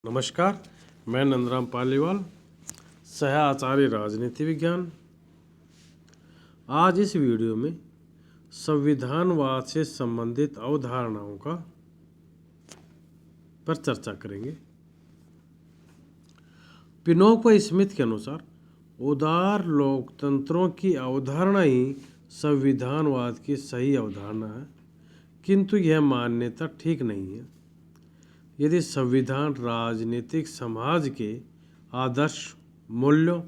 नमस्कार, मैं नंदराम पालीवाल, सह आचार्य राजनीति विज्ञान। आज इस वीडियो में संविधानवाद से संबंधित अवधारणाओं पर चर्चा करेंगे। पिनोक स्मिथ के अनुसार उदार लोकतंत्रों की अवधारणा ही संविधानवाद की सही अवधारणा है, किंतु यह मान्यता ठीक नहीं है। यदि संविधान राजनीतिक समाज के आदर्श, मूल्यों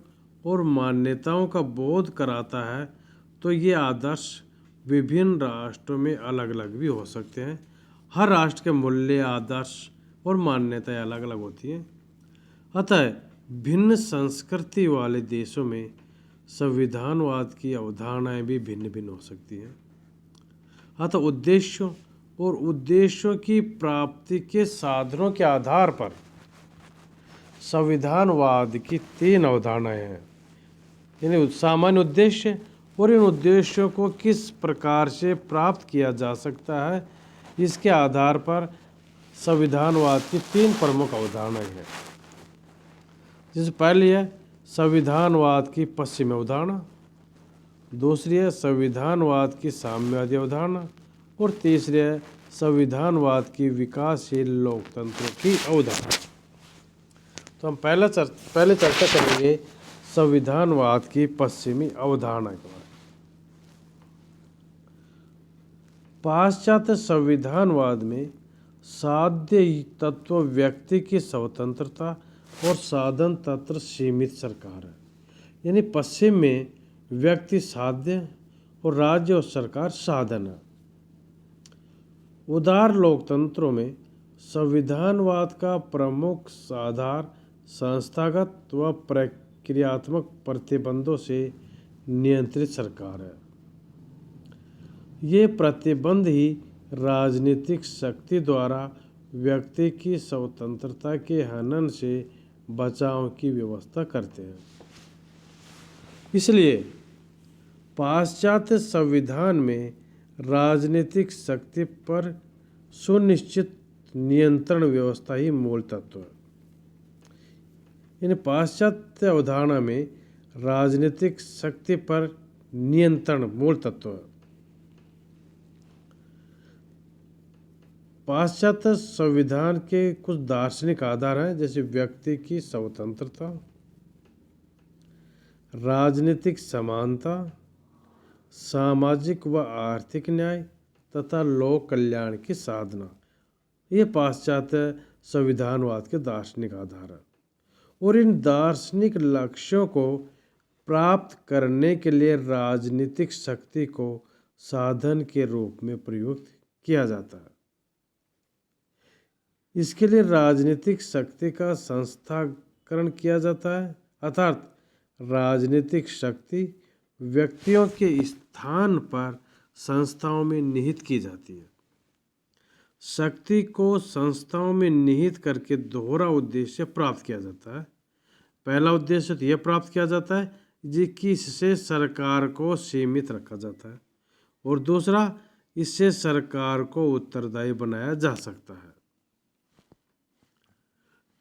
और मान्यताओं का बोध कराता है, तो ये आदर्श विभिन्न राष्ट्रों में अलग अलग भी हो सकते हैं। हर राष्ट्र के मूल्य, आदर्श और मान्यताएं अलग अलग होती हैं। अतः भिन्न संस्कृति वाले देशों में संविधानवाद की अवधारणाएं भी भिन्न भिन्न हो सकती हैं। अतः उद्देश्यों की प्राप्ति के साधनों के आधार पर संविधानवाद की 3 अवधारणाएं हैं। यानी सामान्य उद्देश्य और इन उद्देश्यों को किस प्रकार से प्राप्त किया जा सकता है, इसके आधार पर संविधानवाद की 3 प्रमुख अवधारणाएं हैं। जिससे पहली है संविधानवाद की पश्चिमी अवधारणा, दूसरी है संविधानवाद की साम्यवादी अवधारणा और तीसरी है संविधानवाद की विकासशील लोकतंत्र की अवधारणा। तो हम पहले चर्चा करेंगे संविधानवाद की पश्चिमी अवधारणा के बारे में। पाश्चात्य संविधानवाद में साध्य तत्व व्यक्ति की स्वतंत्रता और साधन तत्व सीमित सरकार है। यानी पश्चिम में व्यक्ति साध्य और राज्य और सरकार साधन है। उदार लोकतंत्रों में संविधानवाद का प्रमुख आधार संस्थागत व प्रक्रियात्मक प्रतिबंधों से नियंत्रित सरकार है। ये प्रतिबंध ही राजनीतिक शक्ति द्वारा व्यक्ति की स्वतंत्रता के हनन से बचाव की व्यवस्था करते हैं। इसलिए पाश्चात्य संविधान में राजनीतिक शक्ति पर सुनिश्चित नियंत्रण व्यवस्था ही मूल तत्व है। इन पाश्चात्य अवधारणा में राजनीतिक शक्ति पर नियंत्रण मूल तत्व है। पाश्चात्य संविधान के कुछ दार्शनिक आधार हैं, जैसे व्यक्ति की स्वतंत्रता, राजनीतिक समानता, सामाजिक व आर्थिक न्याय तथा लोक कल्याण की साधना। ये पाश्चात्य संविधानवाद के दार्शनिक आधार हैं। और इन दार्शनिक लक्ष्यों को प्राप्त करने के लिए राजनीतिक शक्ति को साधन के रूप में प्रयुक्त किया जाता है। इसके लिए राजनीतिक शक्ति का संस्थाकरण किया जाता है, अर्थात राजनीतिक शक्ति व्यक्तियों के स्थान पर संस्थाओं में निहित की जाती है। शक्ति को संस्थाओं में निहित करके दोहरा उद्देश्य प्राप्त किया जाता है। पहला उद्देश्य तो यह प्राप्त किया जाता है कि इससे सरकार को सीमित रखा जाता है, और दूसरा, इससे सरकार को उत्तरदायी बनाया जा सकता है।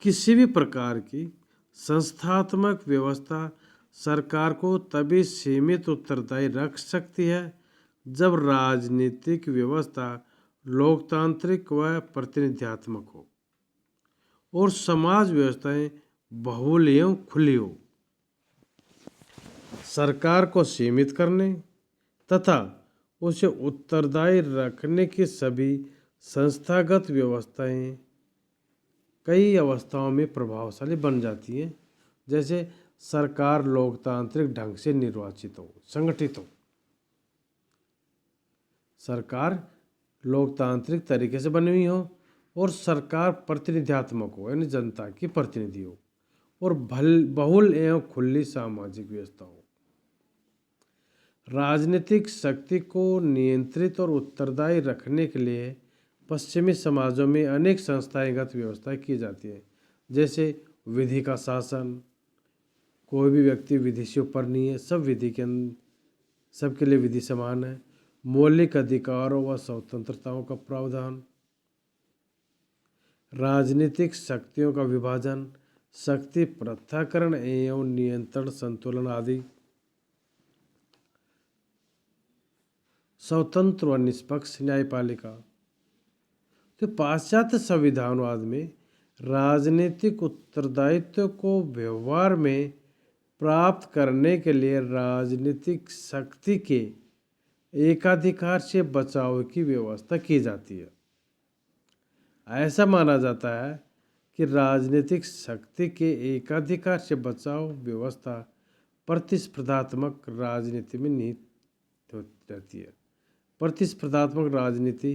किसी भी प्रकार की संस्थात्मक व्यवस्था सरकार को तभी सीमित उत्तरदायी रख सकती है जब राजनीतिक व्यवस्था लोकतांत्रिक व प्रतिनिध्यात्मक हो और समाज व्यवस्थाएं बहुल एवं खुली हो। सरकार को सीमित करने तथा उसे उत्तरदायी रखने की सभी संस्थागत व्यवस्थाएं कई अवस्थाओं में प्रभावशाली बन जाती हैं, जैसे सरकार लोकतांत्रिक ढंग से निर्वाचित हो, संगठित हो। सरकार लोकतांत्रिक तरीके से बनी हुई हो और सरकार प्रतिनिध्यात्मक हो, यानी जनता की प्रतिनिधि हो, और बहुल एवं खुली सामाजिक व्यवस्था हो। राजनीतिक शक्ति को नियंत्रित और उत्तरदायी रखने के लिए पश्चिमी समाजों में अनेक संस्थागत व्यवस्थाएं की जाती है, जैसे विधि का शासन। कोई भी व्यक्ति विधि से ऊपर नहीं है, सबके लिए विधि समान है। मौलिक अधिकारों व स्वतंत्रताओं का प्रावधान, राजनीतिक शक्तियों का विभाजन, शक्ति पृथक्करण एवं नियंत्रण संतुलन आदि। स्वतंत्र व निष्पक्ष न्यायपालिका। तो पाश्चात्य संविधानवाद में राजनीतिक उत्तरदायित्व को व्यवहार में प्राप्त करने के लिए राजनीतिक शक्ति के एकाधिकार से बचाव की व्यवस्था की जाती है। ऐसा माना जाता है कि राजनीतिक शक्ति के एकाधिकार से बचाव व्यवस्था प्रतिस्पर्धात्मक राजनीति में निहित रहती है। प्रतिस्पर्धात्मक राजनीति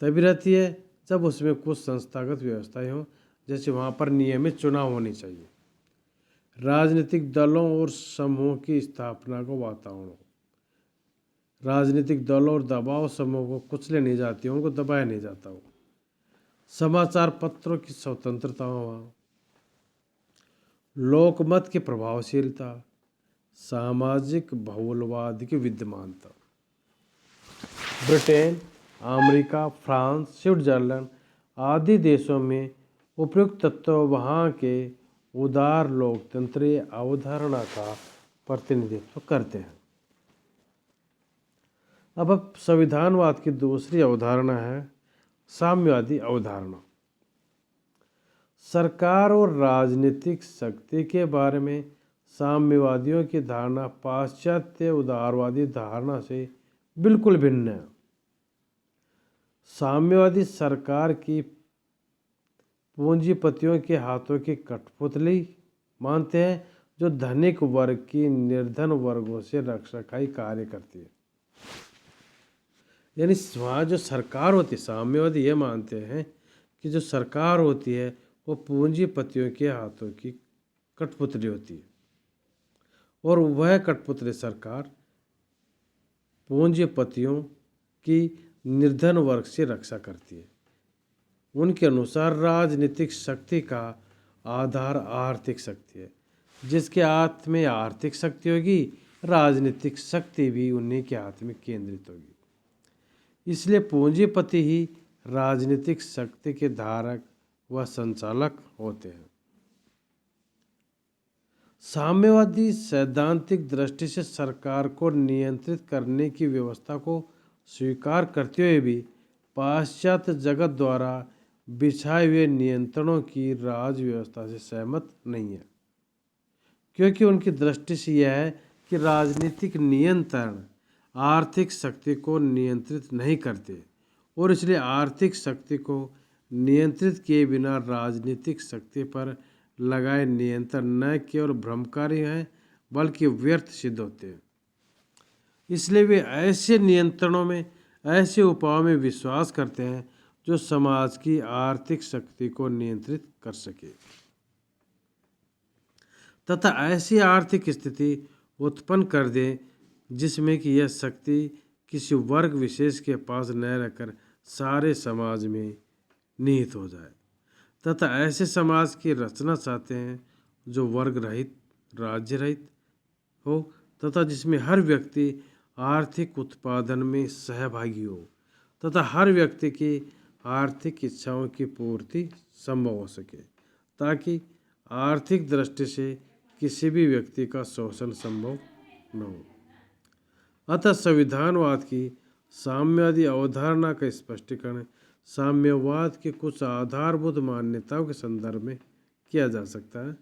तभी रहती है जब उसमें कुछ संस्थागत व्यवस्थाएं हों, जैसे वहाँ पर नियमित चुनाव होने चाहिए, राजनीतिक दलों और समूहों की स्थापना को वातावरण हो, राजनीतिक दलों और दबाव समूह को कुचले नहीं जाती हो, उनको दबाया नहीं जाता हो, समाचार पत्रों की स्वतंत्रता हो, लोकमत की प्रभावशीलता, सामाजिक बहुलवाद की विद्यमानता। ब्रिटेन, अमेरिका, फ्रांस, स्विट्जरलैंड आदि देशों में उपयुक्त तत्व वहाँ के उदार लोकतंत्रीय अवधारणा का प्रतिनिधित्व करते हैं। अब संविधानवाद की दूसरी अवधारणा है साम्यवादी अवधारणा। सरकार और राजनीतिक शक्ति के बारे में साम्यवादियों की धारणा पाश्चात्य उदारवादी धारणा से बिल्कुल भिन्न है। साम्यवादी सरकार की पूंजीपतियों के हाथों की कठपुतली मानते हैं, जो धनिक वर्ग की निर्धन वर्गों से रक्षाई कार्य करती है। यानी वहाँ जो सरकार होती है, साम्यवादी ये मानते हैं कि जो सरकार होती है वो पूंजीपतियों के हाथों की कठपुतली होती है, और वह कठपुतली सरकार पूंजीपतियों की निर्धन वर्ग से रक्षा करती है। उनके अनुसार राजनीतिक शक्ति का आधार आर्थिक शक्ति है। जिसके हाथ में आर्थिक शक्ति होगी, राजनीतिक शक्ति भी उन्हीं के हाथ में केंद्रित होगी। इसलिए पूंजीपति ही राजनीतिक शक्ति के धारक व संचालक होते हैं। साम्यवादी सैद्धांतिक दृष्टि से सरकार को नियंत्रित करने की व्यवस्था को स्वीकार करते हुए भी पाश्चात्य जगत द्वारा बिछाए हुए नियंत्रणों की राज व्यवस्था से सहमत नहीं है, क्योंकि उनकी दृष्टि से यह है कि राजनीतिक नियंत्रण आर्थिक शक्ति को नियंत्रित नहीं करते, और इसलिए आर्थिक शक्ति को नियंत्रित किए बिना राजनीतिक शक्ति पर लगाए नियंत्रण न केवल भ्रमकारी हैं बल्कि व्यर्थ सिद्ध होते हैं। इसलिए वे ऐसे नियंत्रणों में, ऐसे उपायों में विश्वास करते हैं जो समाज की आर्थिक शक्ति को नियंत्रित कर सके तथा ऐसी आर्थिक स्थिति उत्पन्न कर दे जिसमें कि यह शक्ति किसी वर्ग विशेष के पास न रहकर सारे समाज में निहित हो जाए, तथा ऐसे समाज की रचना चाहते हैं जो वर्ग रहित, राज्य रहित हो, तथा जिसमें हर व्यक्ति आर्थिक उत्पादन में सहभागी हो, तथा हर व्यक्ति की आर्थिक इच्छाओं की पूर्ति संभव हो सके, ताकि आर्थिक दृष्टि से किसी भी व्यक्ति का शोषण संभव न हो। अतः संविधानवाद की साम्यवादी अवधारणा का स्पष्टीकरण साम्यवाद की कुछ आधारभूत मान्यताओं के संदर्भ में किया जा सकता है,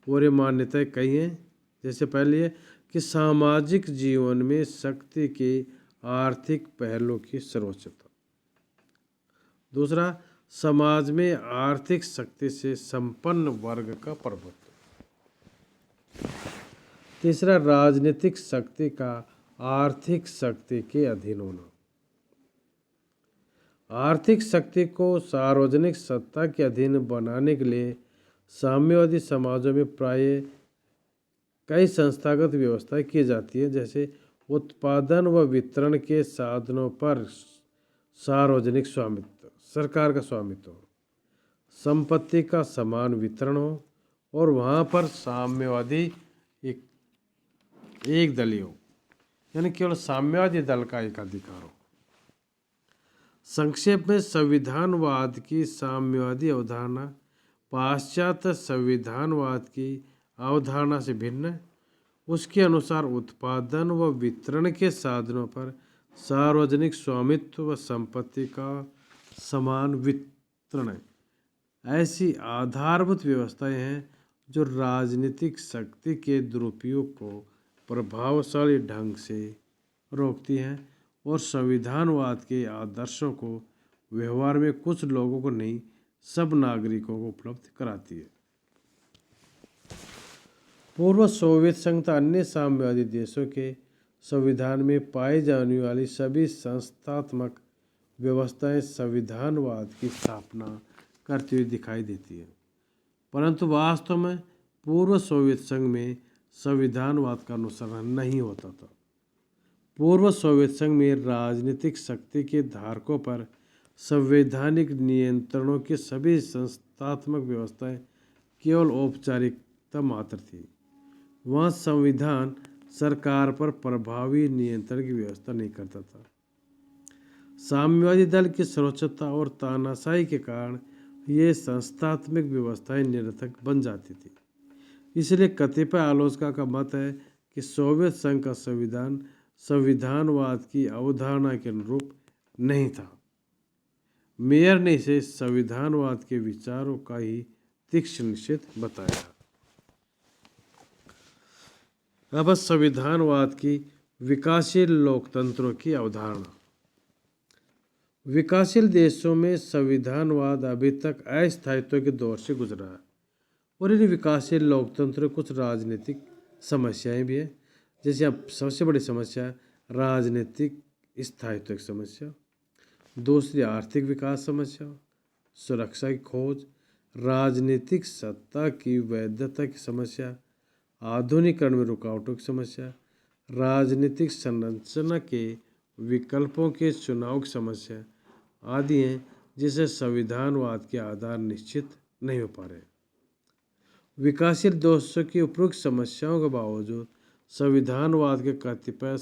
और ये मान्यताएं कई हैं। जैसे पहली है कि सामाजिक जीवन में शक्ति के आर्थिक पहलू की सर्वोच्चता। दूसरा, समाज में आर्थिक शक्ति से संपन्न वर्ग का प्रभुत्व। तीसरा, राजनीतिक शक्ति का आर्थिक शक्ति के अधीन होना। आर्थिक शक्ति को सार्वजनिक सत्ता के अधीन बनाने के लिए साम्यवादी समाजों में प्राय कई संस्थागत व्यवस्थाएं की जाती है, जैसे उत्पादन व वितरण के साधनों पर सार्वजनिक स्वामित्व, सरकार का स्वामित्व हो, संपत्ति का समान वितरण हो, और वहाँ पर साम्यवादी एक दलीय हो, यानी केवल साम्यवादी दल का एकाधिकार हो। संक्षेप में संविधानवाद की साम्यवादी अवधारणा पाश्चात्य संविधानवाद की अवधारणा से भिन्न है। उसके अनुसार उत्पादन व वितरण के साधनों पर सार्वजनिक स्वामित्व व संपत्ति का समान वितरण है। ऐसी आधारभूत व्यवस्थाएं हैं जो राजनीतिक शक्ति के दुरुपयोग को प्रभावशाली ढंग से रोकती हैं और संविधानवाद के आदर्शों को व्यवहार में कुछ लोगों को नहीं, सब नागरिकों को उपलब्ध कराती है। पूर्व सोवियत संघ तथा अन्य साम्यवादी देशों के संविधान में पाई जाने वाली सभी संस्थात्मक व्यवस्थाएं संविधानवाद की स्थापना करती हुई दिखाई देती है, परंतु वास्तव में पूर्व सोवियत संघ में संविधानवाद का अनुसरण नहीं होता था। पूर्व सोवियत संघ में राजनीतिक शक्ति के धारकों पर संवैधानिक नियंत्रणों की सभी संस्थात्मक व्यवस्थाएं केवल औपचारिकता मात्र थी। वहाँ संविधान सरकार पर प्रभावी नियंत्रण की व्यवस्था नहीं करता था। साम्यवादी दल की सर्वोच्चता और तानाशाही के कारण ये संस्थात्मक व्यवस्थाएं निरर्थक बन जाती थी। इसलिए कतिपय आलोचकों का मत है कि सोवियत संघ का संविधान संविधानवाद की अवधारणा के अनुरूप नहीं था। मेयर ने इसे संविधानवाद के विचारों का ही तीक्ष्ण निषेध बताया। अब संविधानवाद की विकासशील लोकतंत्रों की अवधारणा। विकासशील देशों में संविधानवाद अभी तक अस्थायित्व के दौर से गुजरा है और इन विकासशील लोकतंत्र कुछ राजनीतिक समस्याएं भी हैं। जैसे अब सबसे बड़ी समस्या राजनीतिक स्थायित्व की समस्या, दूसरी आर्थिक विकास समस्या, सुरक्षा की खोज, राजनीतिक सत्ता की वैधता की समस्या, आधुनिकीकरण में रुकावटों की समस्या, राजनीतिक संरचना के विकल्पों के चुनाव की समस्या आदि हैं, जिसे संविधानवाद के आधार निश्चित नहीं हो पा रहे। विकासशील देशों की उपरोक्त समस्याओं के बावजूद संविधानवाद के कतिपय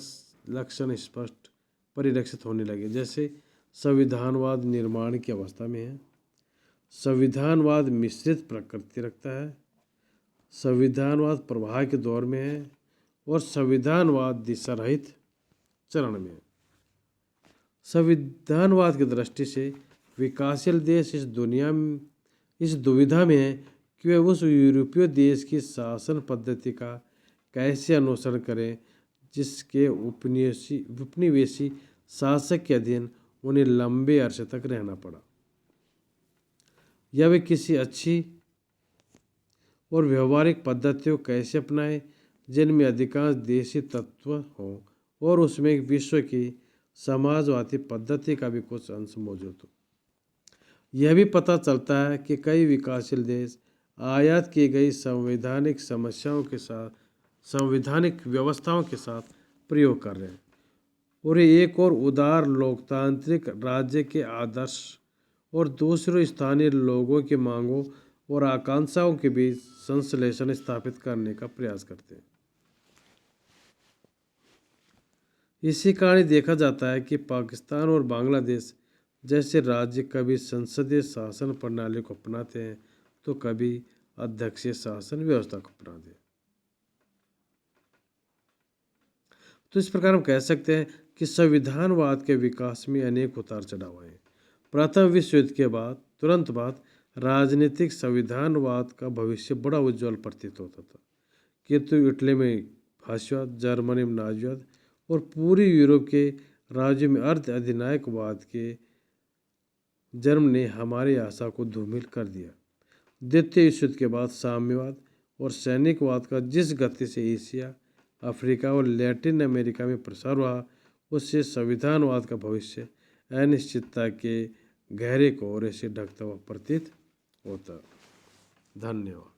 लक्षण स्पष्ट परिलक्षित होने लगे। जैसे संविधानवाद निर्माण की अवस्था में है, संविधानवाद मिश्रित प्रकृति रखता है, संविधानवाद प्रवाह के दौर में है और संविधानवाद दिशारहित चरण में है। संविधानवाद की दृष्टि से विकासशील देश इस दुविधा में है कि वे उस यूरोपीय देश की शासन पद्धति का कैसे अनुसरण करें जिसके उपनिवेशी शासक के अधीन उन्हें लंबे अरसे तक रहना पड़ा, या वे किसी अच्छी और व्यवहारिक पद्धतियों कैसे अपनाएं जिनमें अधिकांश देशी तत्व हों और उसमें विश्व की समाजवादी पद्धति का भी कुछ अंश मौजूद हो। यह भी पता चलता है कि कई विकासशील देश आयात की गई संवैधानिक समस्याओं के साथ संवैधानिक व्यवस्थाओं के साथ प्रयोग कर रहे हैं और एक और उदार लोकतांत्रिक राज्य के आदर्श और दूसरे स्थानीय लोगों की मांगों और आकांक्षाओं के बीच संश्लेषण स्थापित करने का प्रयास करते हैं। इसी कारण देखा जाता है कि पाकिस्तान और बांग्लादेश जैसे राज्य कभी संसदीय शासन प्रणाली को अपनाते हैं तो कभी अध्यक्षीय शासन व्यवस्था को अपनाते हैं। तो इस प्रकार हम कह सकते हैं कि संविधानवाद के विकास में अनेक उतार चढ़ाव आए। प्रथम विश्व युद्ध के बाद तुरंत बाद राजनीतिक संविधानवाद का भविष्य बड़ा उज्जवल प्रतीत होता था, किंतु इटली में फासिवाद, जर्मनी में नाजीवाद और पूरी यूरोप के राज्यों में अर्ध अधिनायकवाद के जन्म ने हमारी आशा को धूमिल कर दिया। द्वितीय विश्व युद्ध के बाद साम्यवाद और सैनिकवाद का जिस गति से एशिया, अफ्रीका और लैटिन अमेरिका में प्रसार हुआ, उससे संविधानवाद का भविष्य अनिश्चितता के गहरे कोहरे से ढकता हुआ प्रतीत होता। धन्यवाद।